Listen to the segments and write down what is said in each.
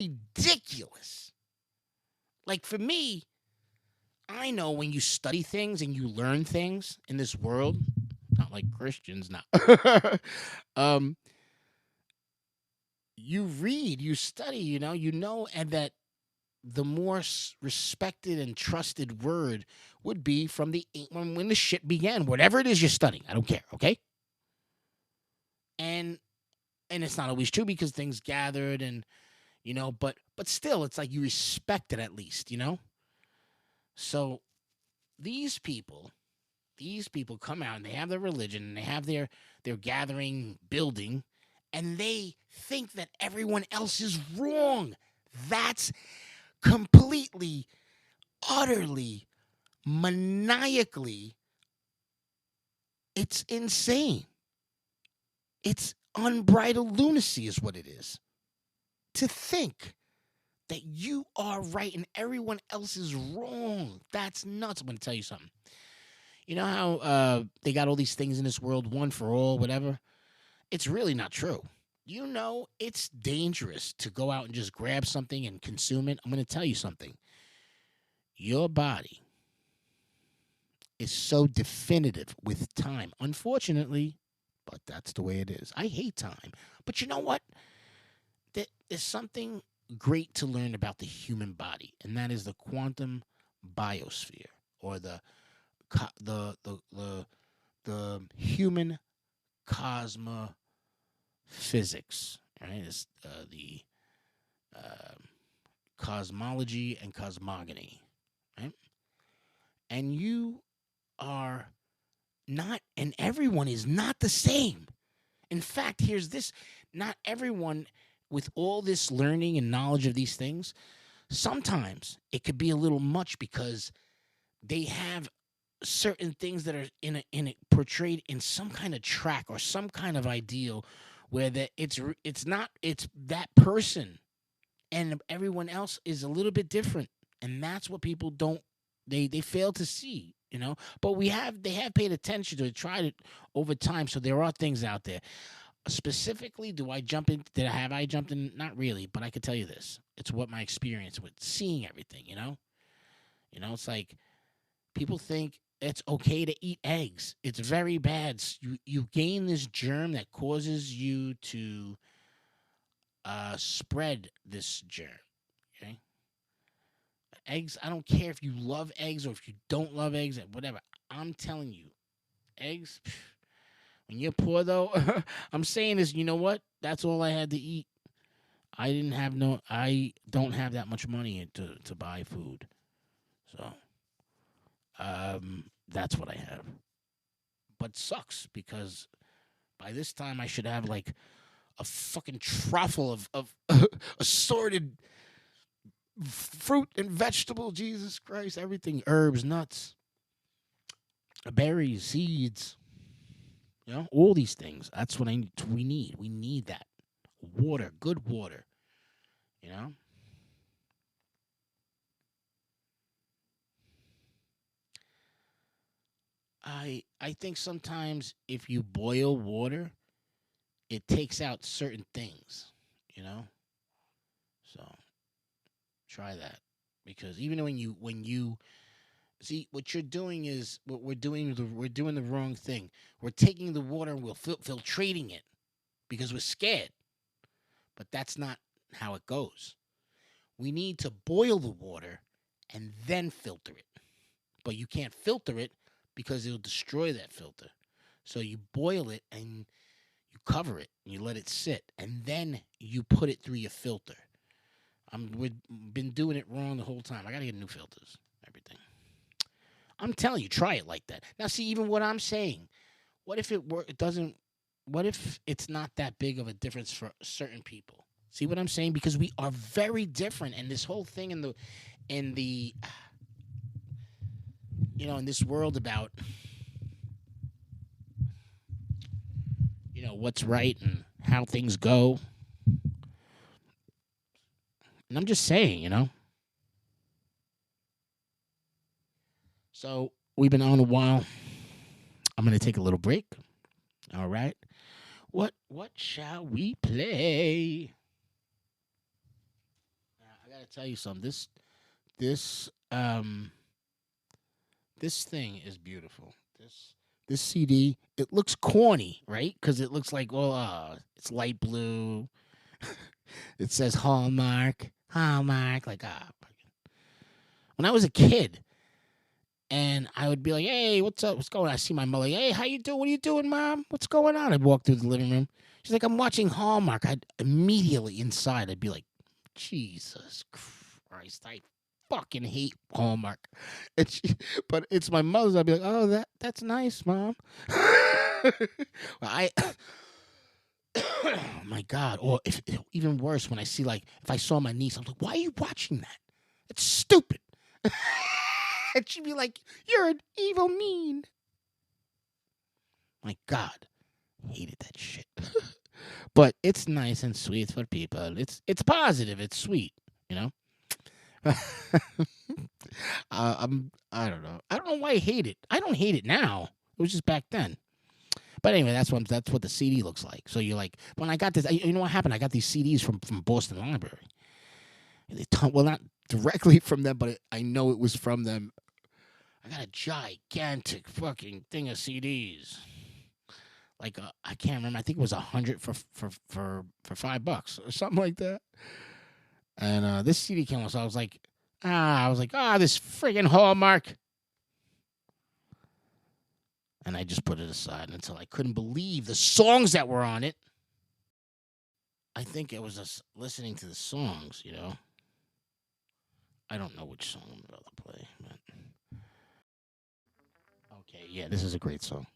ridiculous. Like for me, I know when you study things and you learn things in this world, not like Christians now. um, you read, you study, and that the more respected and trusted word would be from when the shit began, whatever it is you're studying. I don't care, okay? And it's not always true because things gathered and but still, it's like you respect it at least. So these people, come out and they have their religion and they have their gathering building, and they think that everyone else is wrong. That's completely, utterly, maniacally, it's insane. It's unbridled lunacy is what it is. To think that you are right and everyone else is wrong. That's nuts. I'm going to tell you something. You know how they got all these things in this world, one for all, whatever? It's really not true. It's dangerous to go out and just grab something and consume it. I'm going to tell you something. Your body is so definitive with time. Unfortunately, but that's the way it is. I hate time. But you know what? There's something great to learn about the human body, and that is the quantum biosphere, or the human cosmophysics. Right? It's the uh, cosmology and cosmogony. Right? And you are not, and everyone is not the same. In fact, here's this: not everyone, with all this learning and knowledge of these things, sometimes it could be a little much because they have certain things that are in it portrayed in some kind of track or some kind of ideal where that it's that person, and everyone else is a little bit different, and that's what people don't they fail to see. But they have paid attention to it, tried it over time, so there are things out there. Specifically, have I jumped in? Not really, but I could tell you this: it's what my experience with seeing everything. It's like people think it's okay to eat eggs. It's very bad. You gain this germ that causes you to spread this germ. Okay, eggs. I don't care if you love eggs or if you don't love eggs, whatever. I'm telling you, eggs. When you're poor, though, I'm saying is, you know what? That's all I had to eat. I don't have that much money to buy food. So, that's what I have. But sucks because by this time I should have like a fucking truffle of assorted fruit and vegetable. Jesus Christ, everything, herbs, nuts, berries, seeds. All these things. That's what we need. We need that water, good water. You know. I think sometimes if you boil water, it takes out certain things. You know. So try that, because even when you see what you're doing is what we're doing the wrong thing. We're taking the water and we're filtrating it because we're scared. But that's not how it goes. We need to boil the water and then filter it. But you can't filter it because it'll destroy that filter. So you boil it and you cover it and you let it sit, and then you put it through your filter. We've been doing it wrong the whole time. I gotta get new filters, everything. I'm telling you, try it like that. Now, see, even what I'm saying, what if it doesn't? What if it's not that big of a difference for certain people? See what I'm saying? Because we are very different, and this whole thing in the in this world about what's right and how things go. And I'm just saying. So we've been on a while. I'm gonna take a little break. All right. What shall we play? I gotta tell you something. This this thing is beautiful. This CD, it looks corny, right? Because it looks like, well, it's light blue. It says Hallmark, Hallmark. Like, when I was a kid, and I would be like, "Hey, what's up? What's going on?" I see my mother. Hey, how you doing? What are you doing, Mom? What's going on? I'd walk through the living room. She's like, "I'm watching Hallmark." I'd immediately inside, I'd be like, "Jesus Christ, I fucking hate Hallmark." And but it's my mother's. I'd be like, "Oh, that's nice, Mom." Well, oh my God. Or if even worse, when I see, like, if I saw my niece, I'm like, "Why are you watching that? It's stupid." And she'd be like, "You're an evil mean." My God, hated that shit. But it's nice and sweet for people. It's positive. It's sweet, you know. I don't know. I don't know why I hate it. I don't hate it now. It was just back then. But anyway, that's what the CD looks like. So you're like, when I got this, you know what happened? I got these CDs from Boston Library. Well, not directly from them, but I know it was from them. I got a gigantic fucking thing of CDs. Like, I can't remember. I think it was 100 for $5 or something like that. And this CD came out, so I was like, this friggin' Hallmark. And I just put it aside until I couldn't believe the songs that were on it. I think it was just listening to the songs, you know. I don't know which song I'm about to play, but okay, yeah, this is a great song.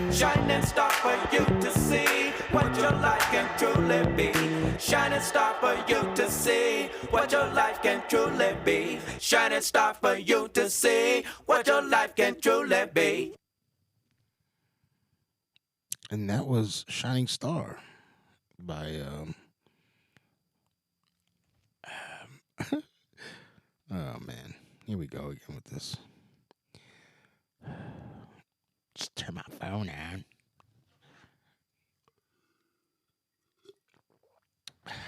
Shining star for you to see what your life can truly be. Shining star for you to see what your life can truly be. And that was Shining Star by oh man, here we go again with this. Just turn my phone on.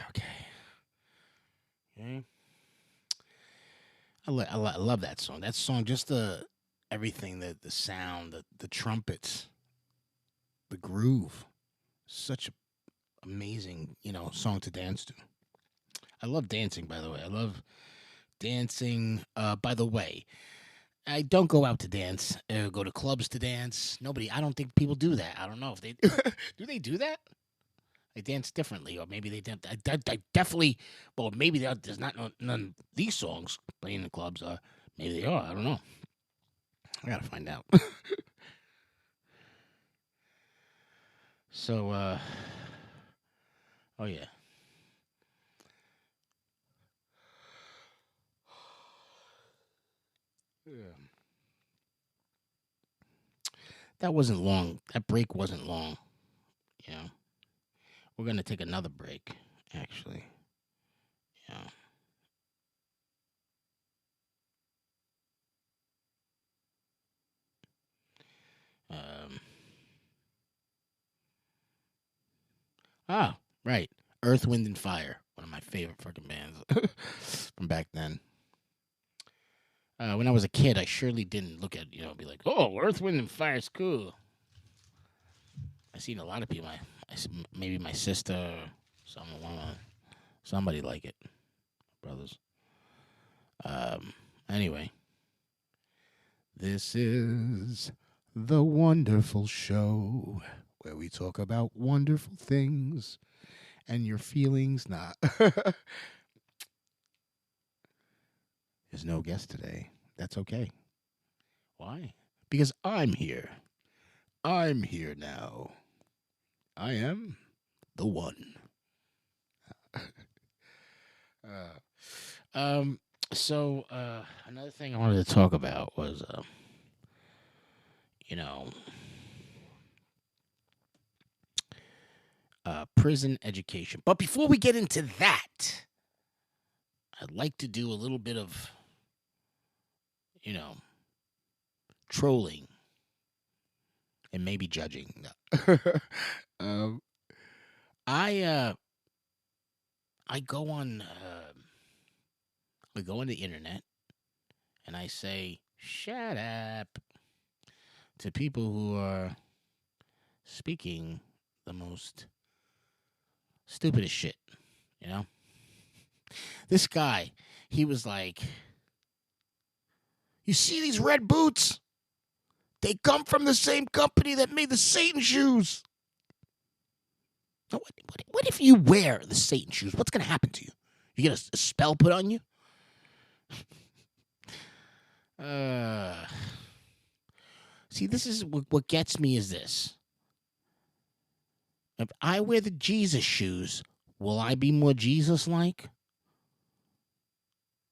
Okay. I love that song. That song, just the everything, the sound, the trumpets, the groove. Such an amazing, song to dance to. I love dancing, by the way. I love dancing. By the way, I don't go out to dance. Go to clubs to dance. Nobody. I don't think people do that. I don't know if they do. They do that. They dance differently, or maybe they dance. I definitely. Well, maybe there's not none of these songs playing in the clubs. Maybe they are. I don't know. I gotta find out. So, oh yeah. Yeah. That wasn't long. That break wasn't long. You know, we're gonna take another break. Actually, yeah. Um. Ah, right. Earth, Wind, and Fire. One of my favorite fucking bands from back then. When I was a kid, I surely didn't look at be like, oh, Earth, Wind, and Fire is cool. I seen a lot of people. Maybe my sister, or somebody like it, brothers. Um. Anyway, this is the wonderful show where we talk about wonderful things and your feelings. Nah. There's no guest today. That's okay. Why? Because I'm here. I'm here now. I am the one. um. So another thing I wanted to talk about was you know prison education. But before we get into that, I'd like to do a little bit of you know trolling and maybe judging. um, I I go on the internet and I say shut up to people who are speaking the most stupidest shit. You know, this guy, he was like, "You see these red boots? They come from the same company that made the Satan shoes." Now, what if you wear the Satan shoes? What's going to happen to you? You get a spell put on you? See, this is what gets me is this. If I wear the Jesus shoes, will I be more Jesus-like?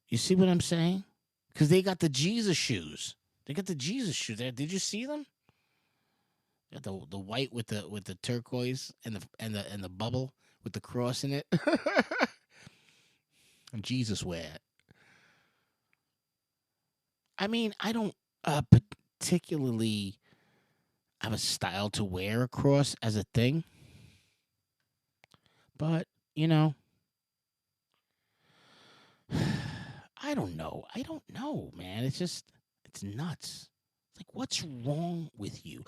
You see what I'm saying? Because they got the Jesus shoes. They got the Jesus shoes there. Did you see them? Got the white with the turquoise and the bubble with the cross in it. And Jesus wear it. I mean, I don't particularly have a style to wear a cross as a thing, but I don't know. I don't know, man. It's nuts. It's like, what's wrong with you?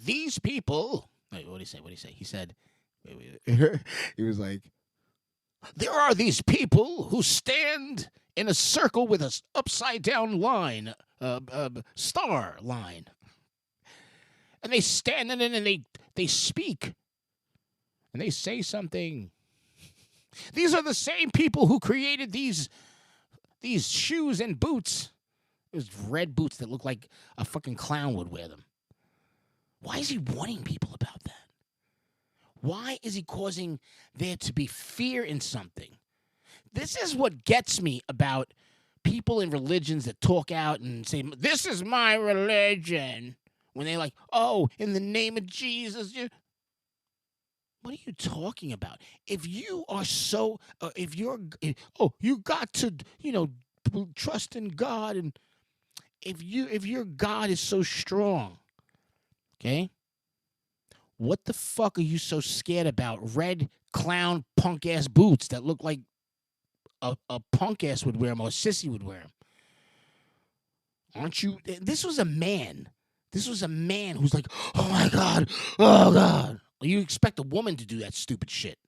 These people. Wait, what did he say? What did he say? He said, wait. He was like, there are these people who stand in a circle with an upside down line, star line, and they stand in it and they speak and they say something. These are the same people who created these shoes and boots. It was red boots that look like a fucking clown would wear them. Why is he warning people about that? Why is he causing there to be fear in something? This is what gets me about people in religions that talk out and say, this is my religion. When they're like, oh, in the name of Jesus. What are you talking about? If you are so, you got to, trust in God. And if your God is so strong, okay, what the fuck are you so scared about? Red clown punk ass boots that look like a punk ass would wear them or a sissy would wear them. Aren't you? This was a man. This was a man who's like, oh my God, oh God. You expect a woman to do that stupid shit.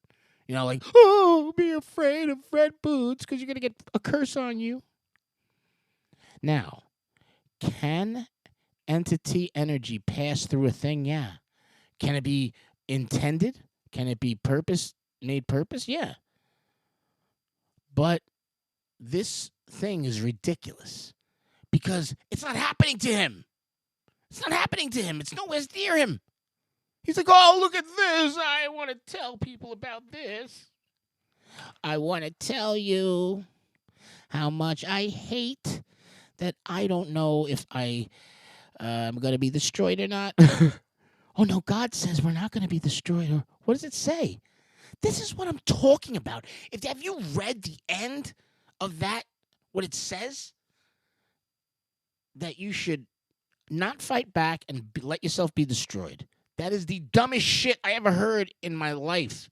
You know, like, oh, be afraid of red boots because you're going to get a curse on you. Now, can entity energy pass through a thing? Yeah. Can it be intended? Can it be made purpose? Yeah. But this thing is ridiculous because it's not happening to him. It's not happening to him. It's nowhere near him. He's like, oh, look at this. I want to tell people about this. I want to tell you how much I hate that I don't know if I'm going to be destroyed or not. Oh, no, God says we're not going to be destroyed. What does it say? This is what I'm talking about. Have you read the end of that, what it says? That you should not fight back and let yourself be destroyed. That is the dumbest shit I ever heard in my life.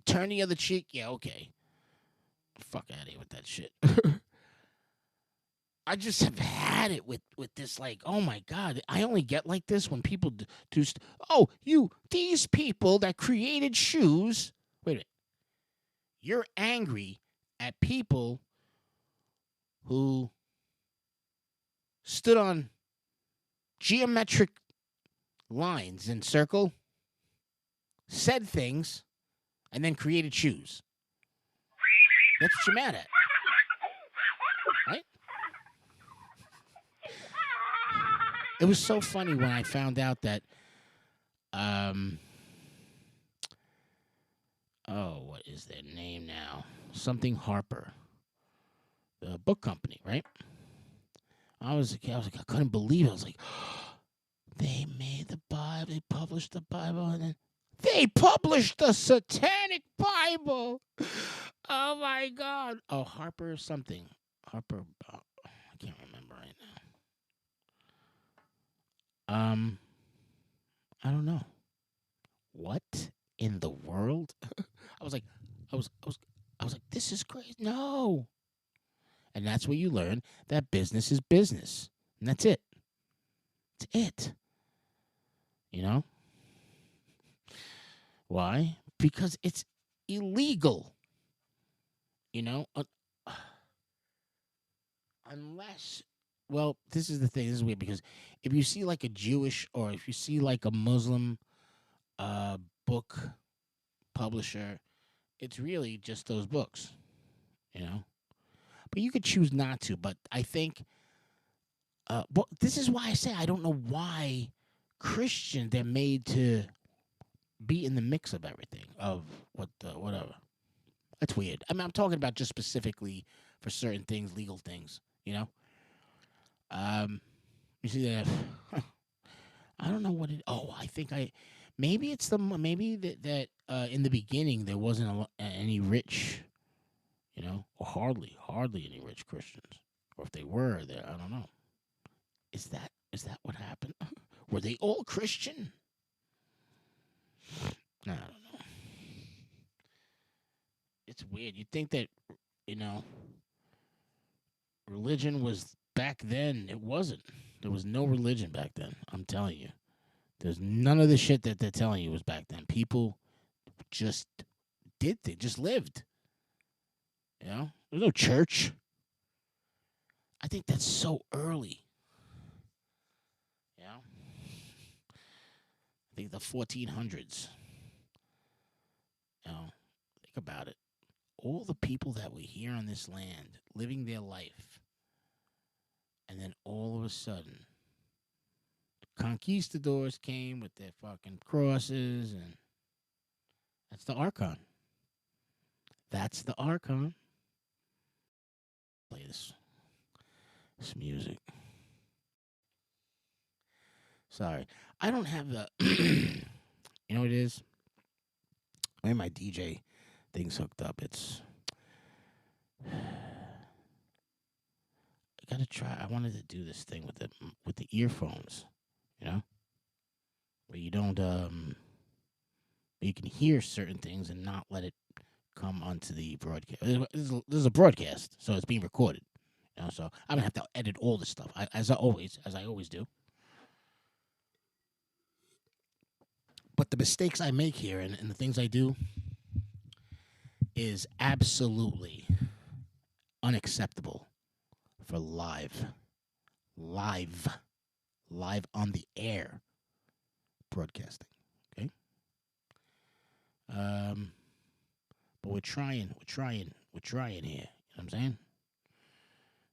Turn the other cheek? Yeah, okay. Fuck out of here with that shit. I just have had it with this, like, oh my God, I only get like this when people do these people that created shoes. Wait a minute. You're angry at people who stood on geometric lines in circle, said things, and then created shoes. That's what you're mad at. Right? It was so funny when I found out that what is their name now? Something Harper. The book company, right? I was like, I couldn't believe it. I was like, they made the Bible, they published the Bible, and then they published the Satanic Bible. Oh my God. Oh, Harper something. Harper, I can't remember right now. I don't know. What in the world? I was like, this is crazy. No. And that's where you learn that business is business. And that's it. That's it. You know? Why? Because it's illegal. You know? Unless, well, this is the thing. This is weird because if you see like a Jewish or if you see like a Muslim book publisher, it's really just those books, you know? But you could choose not to. But I think, well, this is why I say I don't know why Christians, they're made to be in the mix of everything, of whatever. That's weird. I mean, I'm talking about just specifically for certain things, legal things, you know? You see that? I don't know what it. Oh, I think maybe it's maybe that in the beginning there wasn't any rich, you know, or hardly any rich Christians, or if they were there, I don't know. Is that what happened? Were they all Christian? I don't know. It's weird. You'd think that, you know, religion was back then. It wasn't. There was no religion back then. I'm telling you. There's none of the shit that they're telling you was back then. People just did things, just lived. You know? There's no church. I think that's so early. You know? I think the 1400s. You know? Think about it. All the people that were here on this land living their life. And then all of a sudden, conquistadors came with their fucking crosses, and that's the Archon. That's the Archon. Play this music. Sorry. I don't have the... you know what it is? I have my DJ thing's hooked up. It's... I gotta try. I wanted to do this thing with the earphones, you know? Where you don't... you can hear certain things and not let it come onto the broadcast. This is a broadcast, so it's being recorded. So I'm gonna have to edit all this stuff as I always do. But the mistakes I make here and the things I do is absolutely unacceptable for live, live on the air broadcasting. Okay. But we're trying here. You know what I'm saying?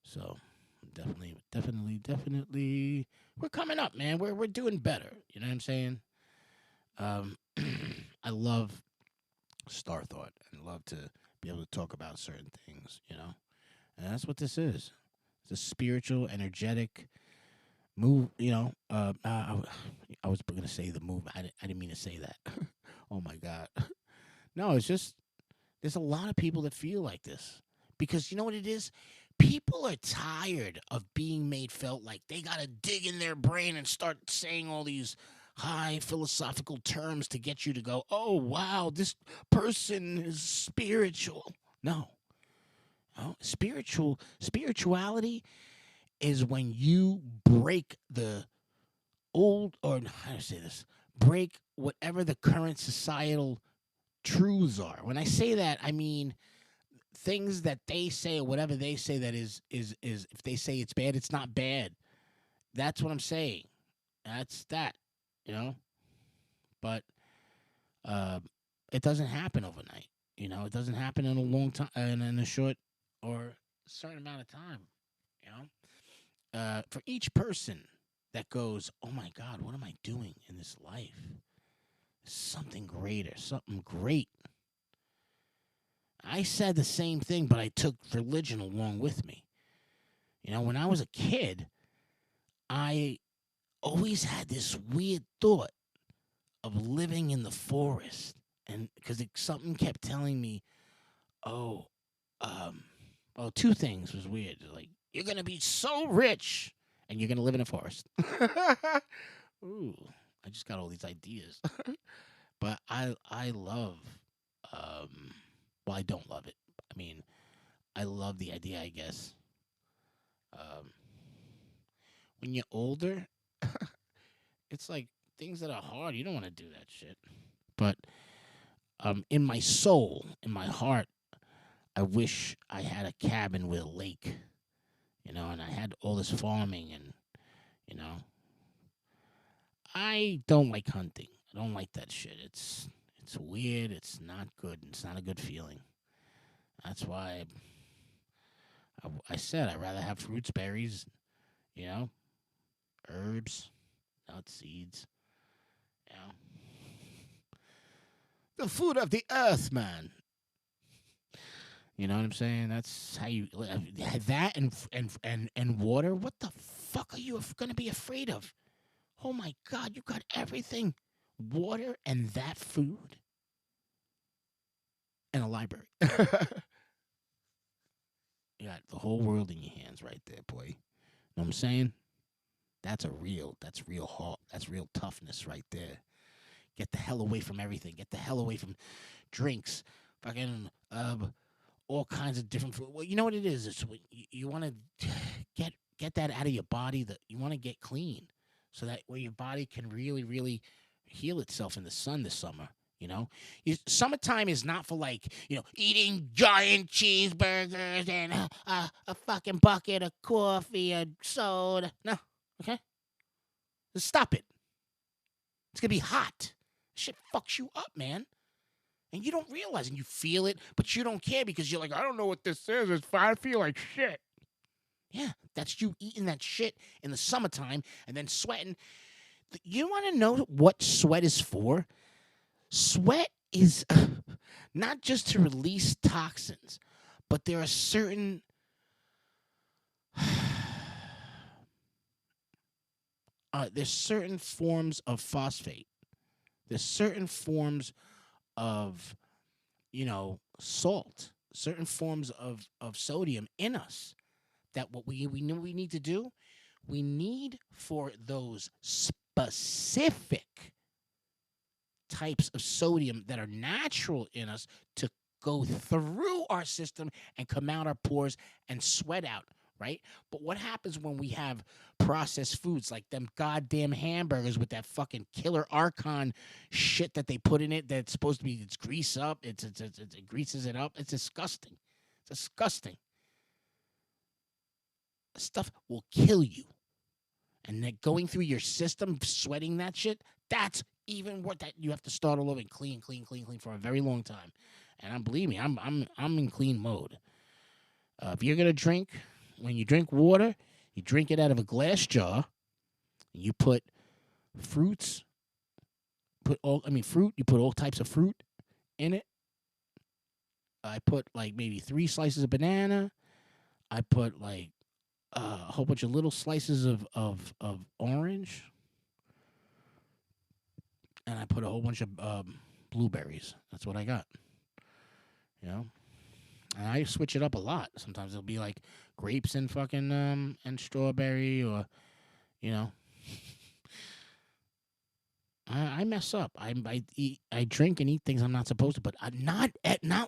So definitely, we're coming up, man. We're doing better. You know what I'm saying? I love Star Thought and love to be able to talk about certain things. And that's what this is. It's a spiritual, energetic move. I was gonna say the movement. I didn't mean to say that. Oh my God. No, it's just there's a lot of people that feel like this because you know what it is. People are tired of being made felt like they gotta dig in their brain and start saying all these high philosophical terms to get you to go, oh wow, this person is spiritual. No. Spirituality is when you break the old, or how do I say this? Break whatever the current societal truths are. When I say that, I mean things that they say or whatever they say that is if they say it's bad, it's not bad. That's what I'm saying. That's that, you know. But it doesn't happen overnight. It doesn't happen in a long time and in a short or certain amount of time. You know, for each person that goes, oh my God, what am I doing in this life? Something greater, something great. I said the same thing, but I took religion along with me. When I was a kid, I always had this weird thought of living in the forest, and because something kept telling me, oh, two things was weird. Like, you're gonna be so rich, and you're gonna live in a forest. Ooh, I just got all these ideas, but I love, well, I don't love it. I mean, I love the idea, I guess. Um, when you're older, it's like things that are hard. You don't want to do that shit. But in my soul, in my heart, I wish I had a cabin with a lake, and I had all this farming, and I don't like hunting. I don't like that shit. It's weird. It's not good. It's not a good feeling. That's why I said I'd rather have fruits, berries, herbs, nuts, seeds. The food of the earth, man. You know what I'm saying? That's how you that and water. What the fuck are you gonna be afraid of? Oh my God, you got everything, water and that food, and a library. You got the whole world in your hands right there, boy. Know what I'm saying? That's real heart. That's real toughness right there. Get the hell away from everything. Get the hell away from drinks, fucking all kinds of different food. Well, you know what it is? It's you want to get that out of your body. That you want to get clean, so that way your body can really heal itself in the sun this summer. Summertime is not for eating giant cheeseburgers and a fucking bucket of coffee and soda. No, okay, just stop it. It's gonna be hot. Shit fucks you up, man. And you don't realize, and you feel it, but you don't care because you're like, I don't know what this is. It's fine. I feel like shit. Yeah, that's you eating that shit in the summertime and then sweating. You want to know what sweat is for? Sweat is not just to release toxins, but there are certain there's certain forms of phosphate. There's certain forms of salt, certain forms of sodium in us that what we need to do, we need for those specific types of sodium that are natural in us to go through our system and come out our pores and sweat out right? But what happens when we have processed foods like them goddamn hamburgers with that fucking killer archon shit that they put in it that's supposed to be it's grease up, it greases it up. It's disgusting. It's disgusting. Stuff will kill you. And then going through your system, sweating that shit, that's even what that you have to start all over and clean for a very long time. And believe me, I'm in clean mode. If you're gonna drink, when you drink water, you drink it out of a glass jar. You put fruits, fruit. You put all types of fruit in it. I put like maybe 3 slices of banana. I put like a whole bunch of little slices of orange, and I put a whole bunch of blueberries. That's what I got. You know, and I switch it up a lot. Sometimes it'll be like grapes and fucking and strawberry, or you know. I mess up. I drink and eat things I'm not supposed to, but I'm not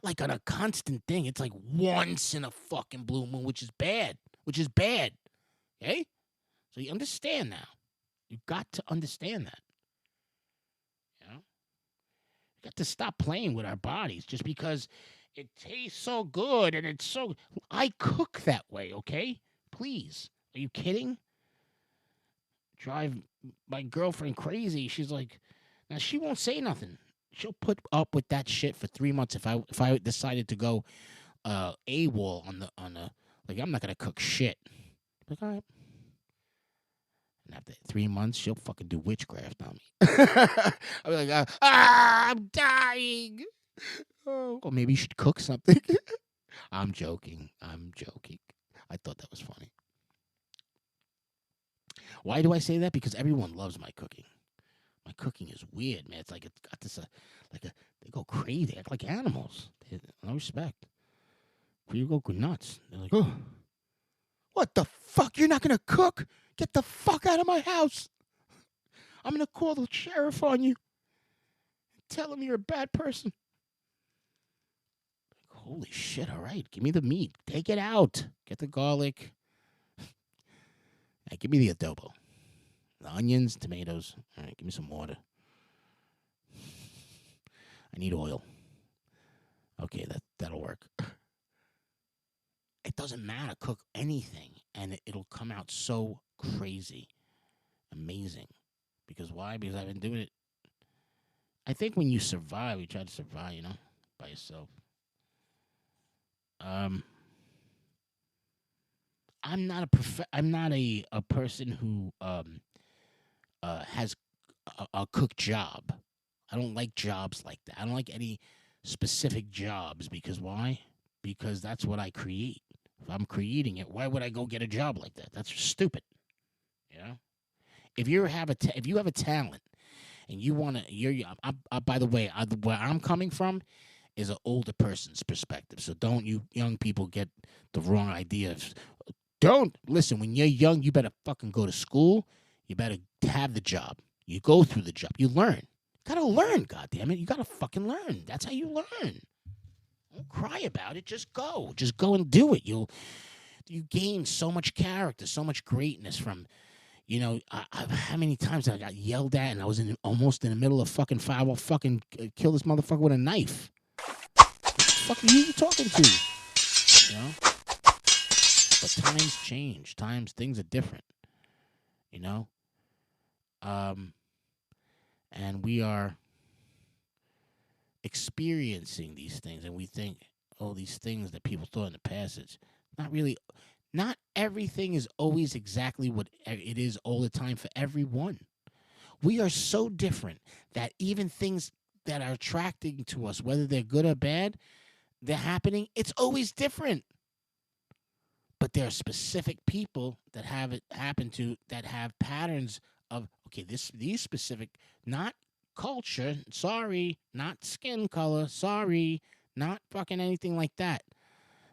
like on a constant thing. It's like once in a fucking blue moon, which is bad. Okay? So you understand now. You've got to understand that. You know? You got to stop playing with our bodies just because it tastes so good and it's so I cook that way, okay? Please. Are you kidding? Drive my girlfriend crazy. She's like, now she won't say nothing. She'll put up with that shit for 3 months if I decided to go AWOL on the like I'm not gonna cook shit. Like, all right. And after 3 months, she'll fucking do witchcraft on me. I'll be like, I'm dying. Oh, or maybe you should cook something. I'm joking. I thought that was funny. Why do I say that? Because everyone loves my cooking. My cooking is weird, man. It's like it's got this, they go crazy, act like animals. No respect. You go nuts. They're like, oh, what the fuck? You're not gonna cook? Get the fuck out of my house. I'm gonna call the sheriff on you. Tell him you're a bad person. Holy shit! All right, give me the meat. Take it out. Get the garlic. Hey, give me the adobo. The onions, tomatoes. All right, give me some water. I need oil. Okay, that'll work. It doesn't matter. Cook anything, and it'll come out so crazy, amazing. Because why? Because I've been doing it. I think when you survive, you try to survive, by yourself. I'm not a person who has a cook job. I don't like jobs like that. I don't like any specific jobs because why? Because that's what I create. If I'm creating it, why would I go get a job like that? That's stupid. You know? If you have a talent and you want to, by the way, where I'm coming from is an older person's perspective. So don't you young people get the wrong idea. Don't listen. When you're young, you better fucking go to school. You better have the job. You go through the job. You learn. You gotta learn, goddammit. You gotta fucking learn. That's how you learn. Don't cry about it. Just go. Just go and do it. You gain so much character, so much greatness from, how many times I got yelled at and I was almost in the middle of fucking fire. I'll fucking kill this motherfucker with a knife. What the fuck are you talking to? You know? But times change. Things are different. And we are experiencing these things, and we think, oh, these things that people thought in the past, it's not really, not everything is always exactly what it is all the time for everyone. We are so different that even things that are attracting to us, whether they're good or bad, they're happening, it's always different. But there are specific people that have it happen to, that have patterns of, okay, these specific, not culture, sorry, not skin color, sorry, not fucking anything like that.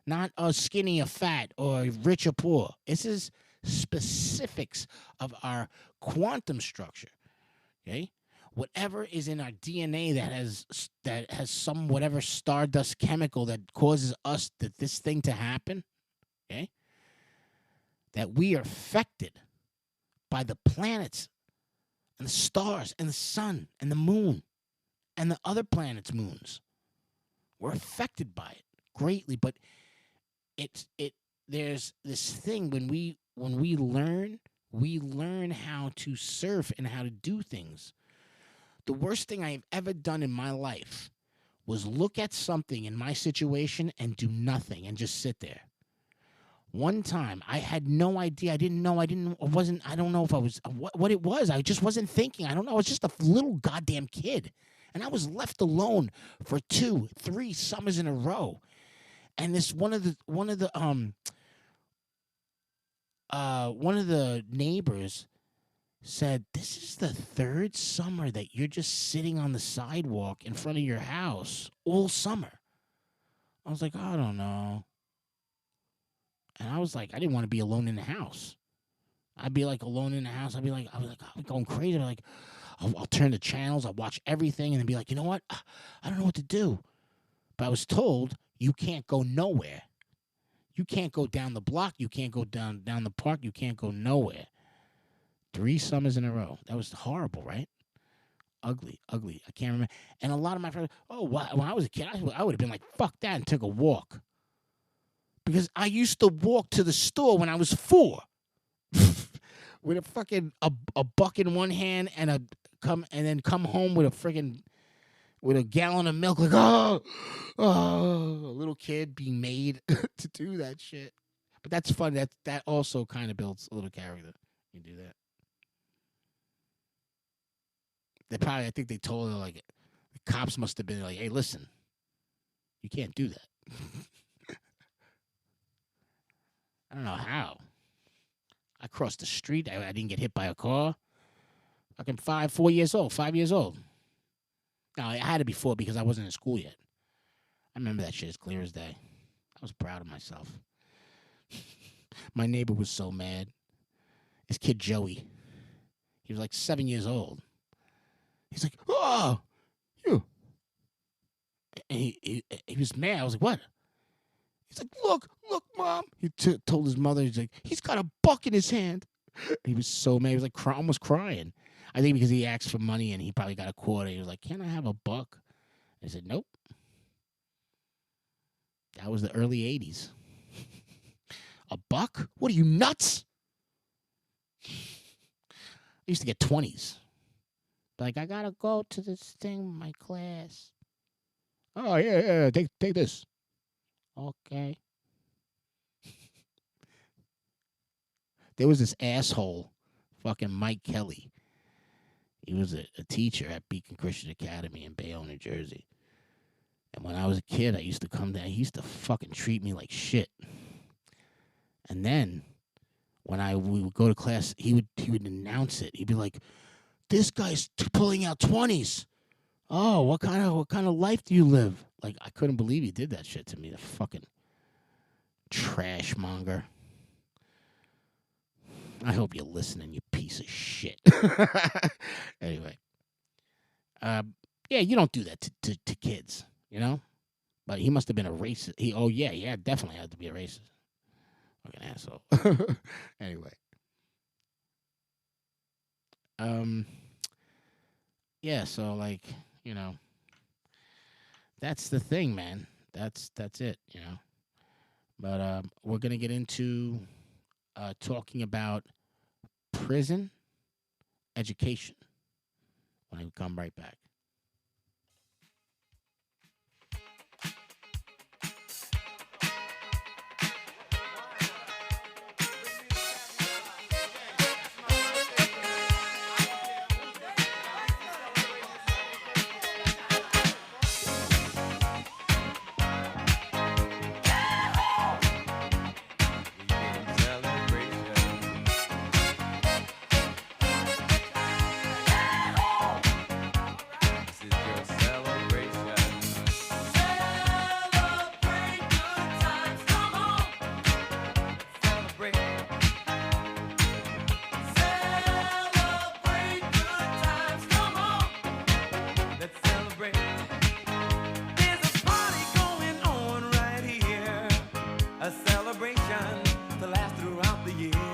Not skinny or fat or rich or poor. This is specifics of our quantum structure, okay? Whatever is in our DNA that has some whatever stardust chemical that causes this thing to happen, okay? that we are affected by the planets and the stars and the sun and the moon and the other planets' moons. We're affected by it greatly, but there's this thing when we learn how to surf and how to do things. The worst thing I've ever done in my life was look at something in my situation and do nothing and just sit there. One time, I had no idea. I don't know if I was, what it was. I just wasn't thinking. I don't know. I was just a little goddamn kid. And I was left alone for 2, 3 summers in a row. And this one of the neighbors said, "This is the 3rd summer that you're just sitting on the sidewalk in front of your house all summer." I was like, "I don't know." And I was like, I didn't want to be alone in the house. I'd be like alone in the house. I'd be going crazy. I'd be like, I'll turn the channels. I'll watch everything and then be like, you know what? I don't know what to do. But I was told you can't go nowhere. You can't go down the block. You can't go down the park. You can't go nowhere. 3 summers in a row. That was horrible, right? Ugly. I can't remember. And a lot of my friends, when I was a kid, I would have been like, fuck that, and took a walk. Because I used to walk to the store when I was 4 with a fucking a buck in one hand and then come home with a gallon of milk, like a little kid being made to do that shit. But that's fun. That also kind of builds a little character. You do that. I think they told her, like, the cops must have been like, hey, listen, you can't do that. I don't know how. I crossed the street. I didn't get hit by a car. Fucking 5 years old. Now, I had to be 4 because I wasn't in school yet. I remember that shit as clear as day. I was proud of myself. My neighbor was so mad. His kid, Joey, he was like 7 years old. He's like, oh, you. And he was mad. I was like, what? He's like, look, Mom. He told his mother, he's like, he's got a buck in his hand. He was so mad. He was like almost crying. I think because he asked for money and he probably got a quarter. He was like, can I have a buck? I said, nope. That was the early 80s. A buck? What are you, nuts? I used to get 20s. Like, I got to go to this thing with my class. Oh, yeah. Take this. Okay. There was this asshole, fucking Mike Kelly. He was a teacher at Beacon Christian Academy in Bayonne, New Jersey. And when I was a kid, I used to come there. He used to fucking treat me like shit. And then when we would go to class, he would announce it. He'd be like, "This guy's pulling out 20s. Oh, what kind of life do you live?" Like, I couldn't believe he did that shit to me. The fucking trash monger. I hope you're listening, you piece of shit. Anyway. Yeah, you don't do that to kids, you know? But he must have been a racist. He definitely had to be a racist. Fucking asshole. Anyway. Yeah, so, like, you know, that's the thing, man. That's it, you know. But we're going to get into talking about prison education when I come right back. A celebration to last throughout the year.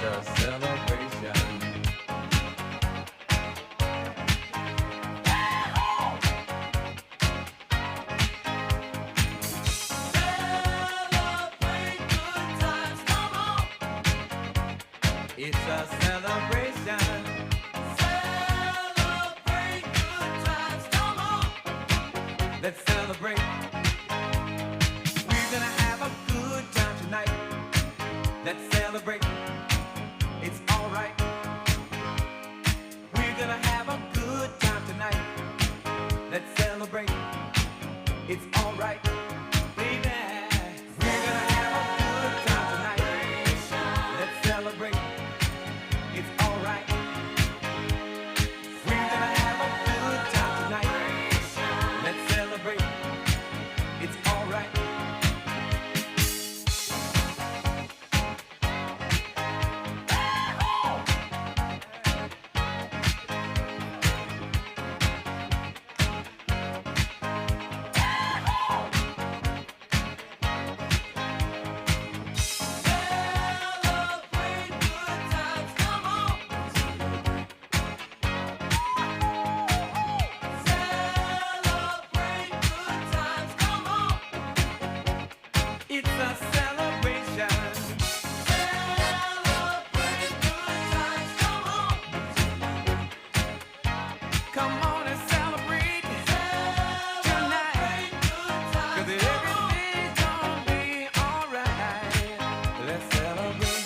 a celebration. It's a celebration. Celebrate good times, come on. Let's celebrate. We're gonna have a good time tonight. Let's celebrate. It's alright. We're gonna have a good time tonight. Let's celebrate. It's alright. Baby, we're gonna have a good time tonight. Let's celebrate. It's alright. We're gonna have a good time tonight. Let's celebrate. It's alright. It's a celebration. Celebrate good times, come on. Come on and celebrate tonight. 'Cause everything's gonna be alright. Let's celebrate.